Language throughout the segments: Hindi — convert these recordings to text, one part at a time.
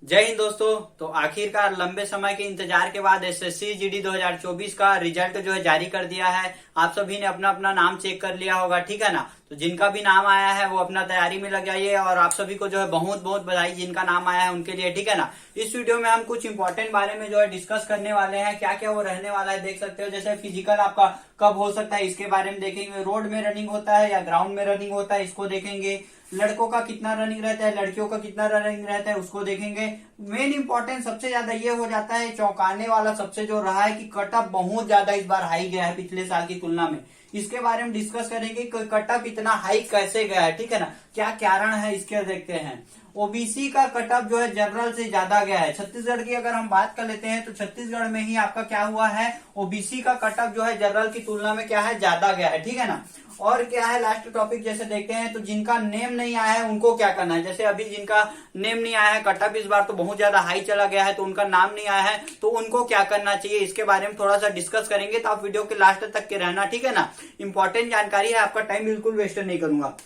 जय हिंद दोस्तों। तो आखिरकार लंबे समय के इंतजार के बाद एसएससी जीडी 2024 का रिजल्ट जो है जारी कर दिया है। आप सभी ने अपना अपना नाम चेक कर लिया होगा, ठीक है ना। तो जिनका भी नाम आया है वो अपना तैयारी में लग जाइए और आप सभी को जो है बहुत बहुत बधाई जिनका नाम आया है उनके लिए, ठीक है ना। इस वीडियो में हम कुछ इंपॉर्टेंट बारे में जो है डिस्कस करने वाले हैं, क्या क्या वो रहने वाला है देख सकते हो। जैसे फिजिकल आपका कब हो सकता है इसके बारे में देखेंगे, रोड में रनिंग होता है या ग्राउंड में रनिंग होता है इसको देखेंगे, लड़कों का कितना रनिंग रहता है, लड़कियों का कितना रनिंग रहता है उसको देखेंगे। मेन इंपॉर्टेंट सबसे ज्यादा ये हो जाता है, चौंकाने वाला सबसे जो रहा है कि कटअप बहुत ज्यादा इस बार हाई गया है पिछले साल की तुलना में। इसके बारे में डिस्कस करेंगे कि कटअप इतना हाई कैसे गया है, ठीक है ना, क्या कारण है इसके देखते हैं। ओबीसी का कटअप जो है जनरल से ज्यादा गया है। छत्तीसगढ़ की अगर हम बात कर लेते हैं तो छत्तीसगढ़ में ही आपका क्या हुआ है, ओबीसी का कटअप जो है जनरल की तुलना में क्या है, ज्यादा गया है, ठीक है ना। और क्या है लास्ट टॉपिक जैसे देखते हैं, तो जिनका नेम नहीं आया है उनको क्या करना है। जैसे अभी जिनका नेम नहीं आया है, कटअप इस बार तो बहुत ज्यादा हाई चला गया है, तो उनका नाम नहीं आया है तो उनको क्या करना चाहिए, इसके बारे में थोड़ा सा डिस्कस करेंगे। तो आप वीडियो के लास्ट तक के रहना, ठीक है ना। इंपॉर्टेंट जानकारी है, आपका टाइम बिल्कुल वेस्ट नहीं करूंगा।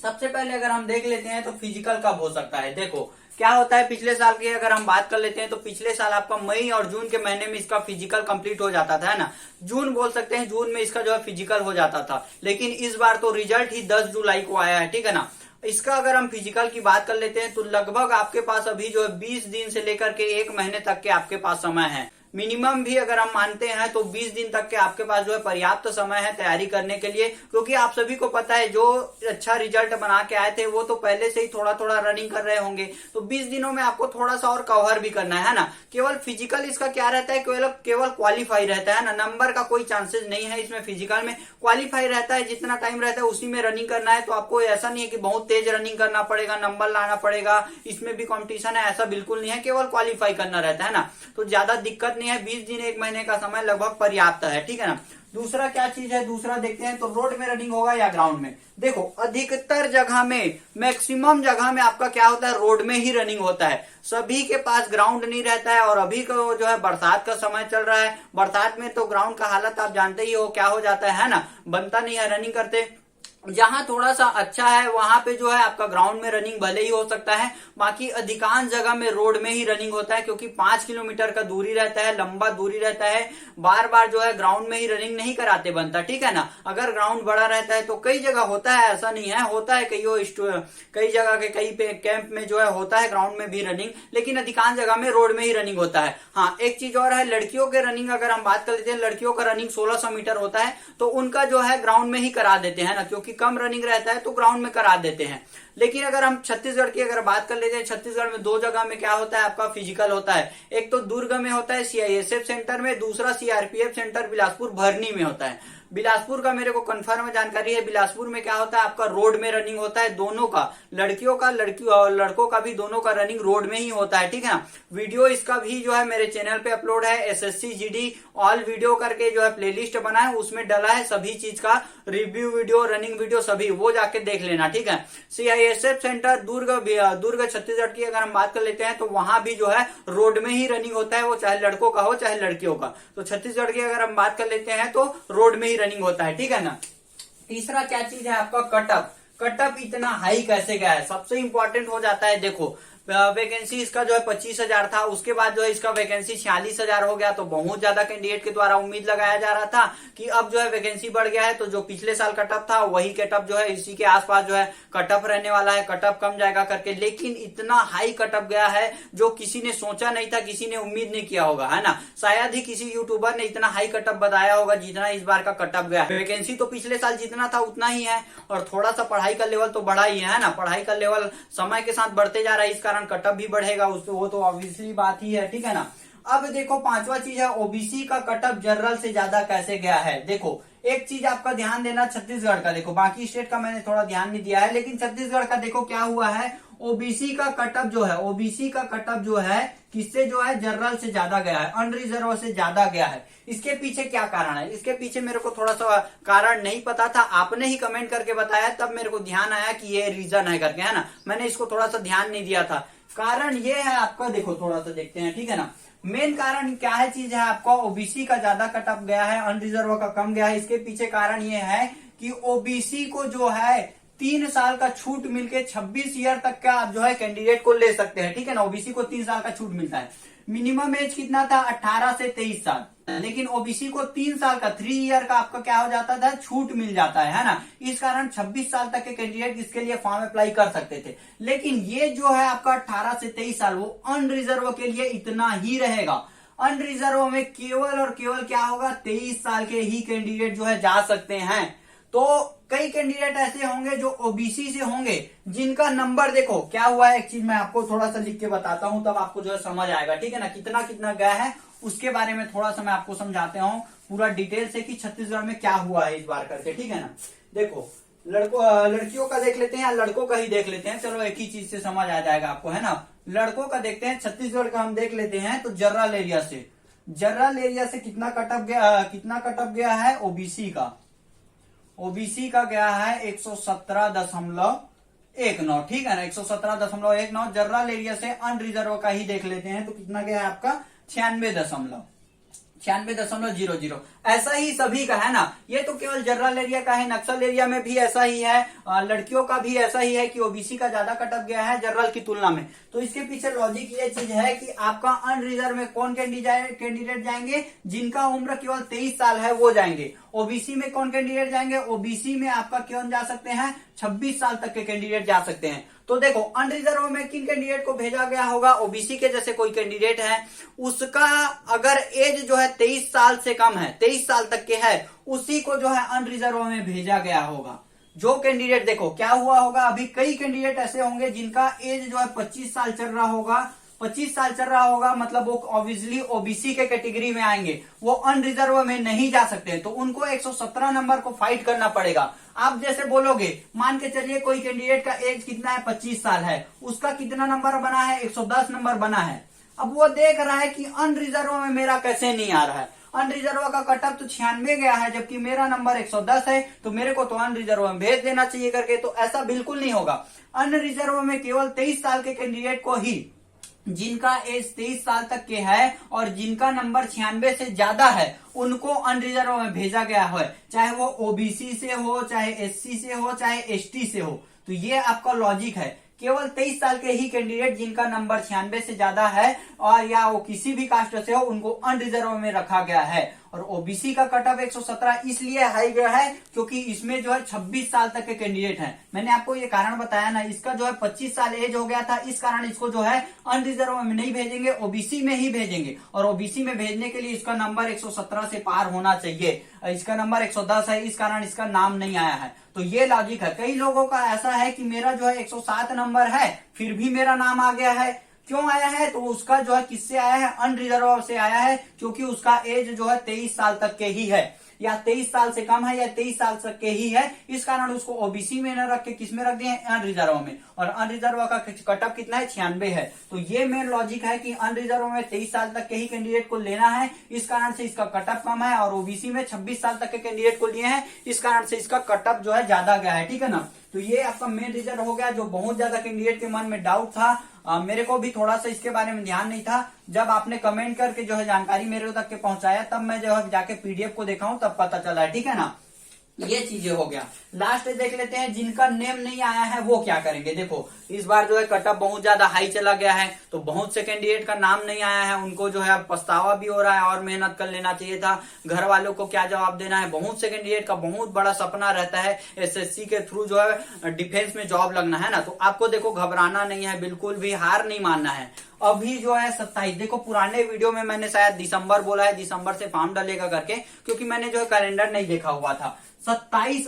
सबसे पहले अगर हम देख लेते हैं तो फिजिकल कब हो सकता है। देखो क्या होता है, पिछले साल की अगर हम बात कर लेते हैं तो पिछले साल आपका मई और जून के महीने में इसका फिजिकल कंप्लीट हो जाता था, है ना। जून बोल सकते हैं, जून में इसका जो है फिजिकल हो जाता था। लेकिन इस बार तो रिजल्ट ही 10 जुलाई को आया है, ठीक है ना। इसका अगर हम फिजिकल की बात कर लेते हैं तो लगभग आपके पास अभी जो है 20 दिन से लेकर के 1 महीने तक के आपके पास समय है। मिनिमम भी अगर हम मानते हैं तो 20 दिन तक के आपके पास जो है पर्याप्त समय है तैयारी करने के लिए। क्योंकि आप सभी को पता है जो अच्छा रिजल्ट बना के आए थे वो तो पहले से ही थोड़ा थोड़ा रनिंग कर रहे होंगे, तो 20 दिनों में आपको थोड़ा सा और कवर भी करना है ना। केवल फिजिकल इसका क्या रहता है, केवल क्वालिफाई रहता है ना, नंबर का कोई चांसेस नहीं है इसमें। फिजिकल में क्वालिफाई रहता है, जितना टाइम रहता है उसी में रनिंग करना है। तो आपको ऐसा नहीं है कि बहुत तेज रनिंग करना पड़ेगा, नंबर लाना पड़ेगा, इसमें भी कॉम्पिटिशन है, ऐसा बिल्कुल नहीं है। केवल क्वालिफाई करना रहता है ना, तो ज्यादा दिक्कत नहीं है। 20 दिन 1 महीने का समय लगभग पर्याप्त है, ठीक है ना। दूसरा क्या चीज है, दूसरा देखते हैं तो रोड में रनिंग होगा या ग्राउंड में। देखो अधिकतर जगह में, मैक्सिमम जगह में आपका क्या होता है, रोड में ही रनिंग होता है। सभी के पास ग्राउंड नहीं रहता है। और अभी को जो है बरसात का समय चल रहा है, बरसात में तो ग्राउंड का हालत आप जानते ही हो क्या हो जाता है ना, बनता नहीं है रनिंग करते। जहां थोड़ा सा अच्छा है वहां पे जो है आपका ग्राउंड में रनिंग भले ही हो सकता है, बाकी अधिकांश जगह में रोड में ही रनिंग होता है। क्योंकि 5 किलोमीटर का दूरी रहता है, लंबा दूरी रहता है, बार बार जो है ग्राउंड में ही रनिंग नहीं कराते बनता, ठीक है ना। अगर ग्राउंड बड़ा रहता है तो कई जगह होता है, ऐसा नहीं है, होता है कई जगह के कई कैंप में जो है होता है ग्राउंड में भी रनिंग, लेकिन अधिकांश जगह में रोड में ही रनिंग होता है। हाँ एक चीज और है, लड़कियों के रनिंग अगर हम बात कर लेते हैं, लड़कियों का रनिंग 1600 मीटर होता है, तो उनका जो है ग्राउंड में ही करा देते हैं ना, क्योंकि कम रनिंग रहता है तो ग्राउंड में करा देते हैं। लेकिन अगर हम छत्तीसगढ़ की अगर बात कर लेते हैं, छत्तीसगढ़ में 2 जगह में क्या होता है आपका फिजिकल होता है। एक तो दुर्ग में होता है सीआईएसएफ सेंटर में, दूसरा सीआरपीएफ सेंटर बिलासपुर भरनी में होता है। बिलासपुर का मेरे को कंफर्म जानकारी है, बिलासपुर में क्या होता है आपका रोड में रनिंग होता है, दोनों का, लड़कियों का और लड़कों का भी दोनों का रनिंग रोड में ही होता है, ठीक है ना। वीडियो इसका भी जो है मेरे चैनल पे अपलोड है, एसएससी जीडी ऑल वीडियो करके जो है प्लेलिस्ट बना है, उसमें डला है सभी चीज का रिव्यू वीडियो, रनिंग वीडियो सभी, वो जाके देख लेना, ठीक है। सीआईएसएफ सेंटर दुर्ग छत्तीसगढ़ की अगर हम बात कर लेते हैं तो वहां भी जो है रोड में ही रनिंग होता है, वो चाहे लड़कों का हो चाहे लड़कियों का। तो छत्तीसगढ़ की अगर हम बात कर लेते हैं तो रोड में ही रनिंग होता है, ठीक है ना। तीसरा क्या चीज है आपका कटअप। कटअप इतना हाई कैसे गया है, सबसे इंपॉर्टेंट हो जाता है। देखो वैकेंसी इसका जो है 25,000 था, उसके बाद जो है इसका वैकेंसी 46,000 हो गया। तो बहुत ज्यादा कैंडिडेट के द्वारा उम्मीद लगाया जा रहा था कि अब जो है वैकेंसी बढ़ गया है, तो जो पिछले साल कटअप था वही कटअप जो है इसी के आसपास जो है कटअप रहने वाला है, कटअप कम जाएगा करके। लेकिन इतना हाई कटअप गया है जो किसी ने सोचा नहीं था, किसी ने उम्मीद नहीं किया होगा, है ना। शायद ही किसी यूट्यूबर ने इतना हाई कटअप बताया होगा जितना इस बार का कटअप गया है। वैकेंसी तो पिछले साल जितना था उतना ही है, और थोड़ा सा पढ़ाई का लेवल तो बढ़ा ही है ना, पढ़ाई का लेवल समय के साथ बढ़ते जा रहा है, इस कारण कटअप भी बढ़ेगा, उसको वो तो ऑब्वियसली बात ही है, ठीक है ना। अब देखो 5वां चीज है, ओबीसी का कटअप जनरल से ज्यादा कैसे गया है। देखो एक चीज आपका ध्यान देना, छत्तीसगढ़ का देखो, बाकी स्टेट का मैंने थोड़ा ध्यान नहीं दिया है, लेकिन छत्तीसगढ़ का देखो क्या हुआ है, ओबीसी का कटअप जो है, ओबीसी का कटअप जो है किससे जो है जनरल से ज्यादा गया है, अनरिजर्व से ज्यादा गया है। इसके पीछे क्या कारण है, इसके पीछे मेरे को थोड़ा सा कारण नहीं पता था, आपने ही कमेंट करके बताया तब मेरे को ध्यान आया कि ये रीजन है करके, है ना। मैंने इसको थोड़ा सा ध्यान नहीं दिया था। कारण ये है आपका, देखो थोड़ा सा देखते हैं, ठीक है ना। मेन कारण क्या है, चीज है आपका ओबीसी का ज्यादा कटअप गया है, अनरिजर्व का कम गया है। इसके पीछे कारण ये है कि ओबीसी को जो है 3 साल का छूट मिलके 26 ईयर तक का आप जो है कैंडिडेट को ले सकते हैं, ठीक है ना। ओबीसी को 3 साल का छूट मिलता है। मिनिमम एज कितना था, 18 से 23 साल, लेकिन ओबीसी को 3 साल का 3 ईयर का आपका क्या हो जाता था, छूट मिल जाता है ना। इस कारण 26 साल तक के कैंडिडेट इसके लिए फॉर्म अप्लाई कर सकते थे। लेकिन ये जो है आपका 18 से 23 साल वो अनरिजर्व के लिए इतना ही रहेगा। अनरिजर्व में केवल और केवल क्या होगा, 23 साल के ही कैंडिडेट जो है जा सकते हैं। तो कई कैंडिडेट ऐसे होंगे जो ओबीसी से होंगे जिनका नंबर, देखो क्या हुआ है, एक चीज मैं आपको थोड़ा सा लिख के बताता हूं तब आपको जो है समझ आएगा, ठीक है ना। कितना कितना गया है उसके बारे में थोड़ा सा मैं आपको समझाते हूँ पूरा डिटेल से कि छत्तीसगढ़ में क्या हुआ है इस बार करके, ठीक है ना। देखो लड़कियों का देख लेते हैं या लड़कों का ही देख लेते हैं, चलो एक ही चीज से समझ आ जाएगा आपको, है ना। लड़कों का देखते हैं, छत्तीसगढ़ का हम देख लेते हैं। तो जनरल एरिया से कितना कटअप गया है ओबीसी का गया है 117.19, ठीक है ना। 117.19 जनरल एरिया से अनरिजर्व का ही देख लेते हैं तो कितना गया है आपका 96.00। ऐसा ही सभी का है ना। ये तो केवल जनरल एरिया का है, नक्सल एरिया में भी ऐसा ही है, लड़कियों का भी ऐसा ही है कि ओबीसी का ज्यादा कटअप गया है जनरल की तुलना में। तो इसके पीछे लॉजिक ये चीज है कि आपका अनरिजर्व में कौन कैंडिडेट जाएंगे, जिनका उम्र केवल 23 साल है वो जाएंगे। ओबीसी में कौन कैंडिडेट जाएंगे, ओबीसी में आपका कौन जा सकते हैं, 26 साल तक के कैंडिडेट जा सकते हैं। तो देखो अनरिजर्व में किन कैंडिडेट को भेजा गया होगा, ओबीसी के जैसे कोई कैंडिडेट है उसका अगर एज जो है 23 साल से कम है, 23 साल तक के है, उसी को जो है अनरिजर्व में भेजा गया होगा। जो कैंडिडेट, देखो क्या हुआ होगा, अभी कई कैंडिडेट ऐसे होंगे जिनका एज जो है 25 साल चल रहा होगा, मतलब वो ऑब्वियसली ओबीसी के कैटेगरी में आएंगे, वो अनरिजर्व में नहीं जा सकते, तो उनको 117 नंबर को फाइट करना पड़ेगा। आप जैसे बोलोगे, मान के चलिए कोई कैंडिडेट का एज कितना है, 25 साल है, उसका कितना नंबर बना है, 110 नंबर बना है। अब वो देख रहा है कि अनरिजर्व में मेरा कैसे नहीं आ रहा है, अनरिजर्व का कटअप तो 96 गया है जबकि मेरा नंबर 110 है, तो मेरे को तो अनरिजर्व में भेज देना चाहिए करके। तो ऐसा बिल्कुल नहीं होगा। अनरिजर्व में केवल 23 साल के कैंडिडेट को ही, जिनका एज 23 साल तक के है और जिनका नंबर 96 से ज्यादा है, उनको अनरिजर्व में भेजा गया है, चाहे वो ओबीसी से हो, चाहे एससी से हो, चाहे एसटी से हो। तो ये आपका लॉजिक है। केवल 23 साल के ही कैंडिडेट जिनका नंबर 96 से ज्यादा है और या वो किसी भी कास्ट से हो, उनको अनरिजर्व में रखा गया है। और ओबीसी का कटअप 117 इसलिए हाई गया है क्योंकि इसमें जो है 26 साल तक के कैंडिडेट हैं। मैंने आपको ये कारण बताया ना, इसका जो है 25 साल एज हो गया था, इस कारण इसको जो है अनरिजर्व में नहीं भेजेंगे, ओबीसी में ही भेजेंगे। और ओबीसी में भेजने के लिए इसका नंबर 117 से पार होना चाहिए, इसका नंबर 110 है, इस कारण इसका नाम नहीं आया है। तो ये लॉजिक है। कई लोगों का ऐसा है कि मेरा जो है 107 नंबर है फिर भी मेरा नाम आ गया है, क्यों आया है, तो उसका जो है किससे आया है, अनरिजर्व से आया है, क्योंकि उसका एज जो है 23 साल तक के ही है, या 23 साल से कम है, या 23 साल तक के ही है। इस कारण उसको ओबीसी में न रख के किस में रख दिए, अनरिजर्व में। और अनरिजर्व का कटअप कितना है, 96 है। तो ये मेन लॉजिक है कि अनरिजर्व में 23 साल तक के ही कैंडिडेट को लेना है, इस कारण से इसका कटअप कम है। और ओबीसी में 26 साल तक के कैंडिडेट को लिए हैं, इस कारण से इसका कटअप जो है ज्यादा गया है, ठीक है ना। तो ये आपका मेन रीजन हो गया, जो बहुत ज्यादा कैंडिडेट के मन में डाउट था। मेरे को भी थोड़ा सा इसके बारे में ध्यान नहीं था। जब आपने कमेंट करके जो है जानकारी मेरे तक के पहुंचाया, तब मैं जो है जाके पीडीएफ को देखा हूं, तब पता चला है, ठीक है ना। ये चीजें हो गया। लास्ट देख लेते हैं जिनका नेम नहीं आया है वो क्या करेंगे। देखो इस बार जो है कटअप बहुत ज्यादा हाई चला गया है, तो बहुत से कैंडिडेट का नाम नहीं आया है, उनको जो है अब पछतावा भी हो रहा है और मेहनत कर लेना चाहिए था। घर वालों को क्या जवाब देना है। बहुत से कैंडिडेट का बहुत बड़ा सपना रहता है एसएससी के थ्रू जो है डिफेंस में जॉब लगना है ना। तो आपको देखो घबराना नहीं है, बिल्कुल भी हार नहीं मानना है। अभी जो है 27, देखो पुराने वीडियो में मैंने शायद दिसंबर बोला है, दिसंबर से फॉर्म डलेगा करके, क्योंकि मैंने जो है कैलेंडर नहीं देखा हुआ था। 27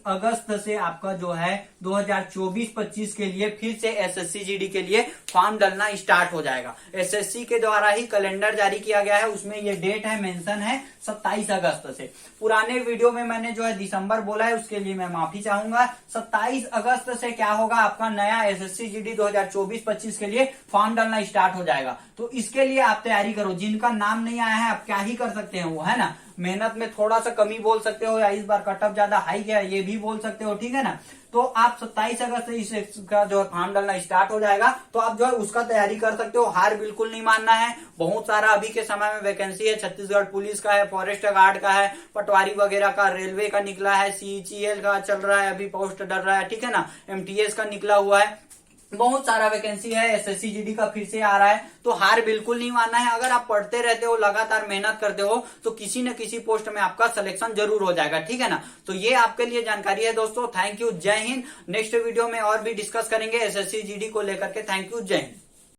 अगस्त से आपका जो है 2024-25 के लिए फिर से एसएससी जीडी के लिए फॉर्म डलना स्टार्ट हो जाएगा। एसएससी के द्वारा ही कैलेंडर जारी किया गया है, उसमें ये डेट है, मेंशन है 27 अगस्त से। पुराने वीडियो में मैंने जो है दिसंबर बोला है, उसके लिए मैं माफी चाहूंगा। 27 अगस्त से क्या होगा, आपका नया एसएससी जीडी 2024-25 के लिए फॉर्म डालना स्टार्ट हो जाएगा। तो इसके लिए आप तैयारी करो। जिनका नाम नहीं आया है आप क्या ही कर सकते हैं वो, है ना। मेहनत में थोड़ा सा कमी बोल सकते हो, या इस बार कट ऑफ ज्यादा हाई गया ये भी बोल सकते हो, ठीक है ना। तो आप 27 अगस्त से इसका जो है फॉर्म डालना स्टार्ट हो जाएगा, तो आप जो है उसका तैयारी कर सकते हो। हार बिल्कुल नहीं मानना है, बहुत सारा अभी के समय में वैकेंसी है, छत्तीसगढ़ पुलिस का है, फॉरेस्ट गार्ड का है, पटवारी वगैरह का, रेलवे का निकला है, सीजीएल का चल रहा है, अभी पोस्ट डल रहा है, ठीक है ना, एमटीएस का निकला हुआ है, बहुत सारा वैकेंसी है, एसएससी जीडी का फिर से आ रहा है। तो हार बिल्कुल नहीं मानना है, अगर आप पढ़ते रहते हो, लगातार मेहनत करते हो, तो किसी न किसी पोस्ट में आपका सिलेक्शन जरूर हो जाएगा, ठीक है ना। तो ये आपके लिए जानकारी है दोस्तों। थैंक यू, जय हिंद। नेक्स्ट वीडियो में और भी डिस्कस करेंगे एसएससी जीडी को लेकर के। थैंक यू, जय हिंद।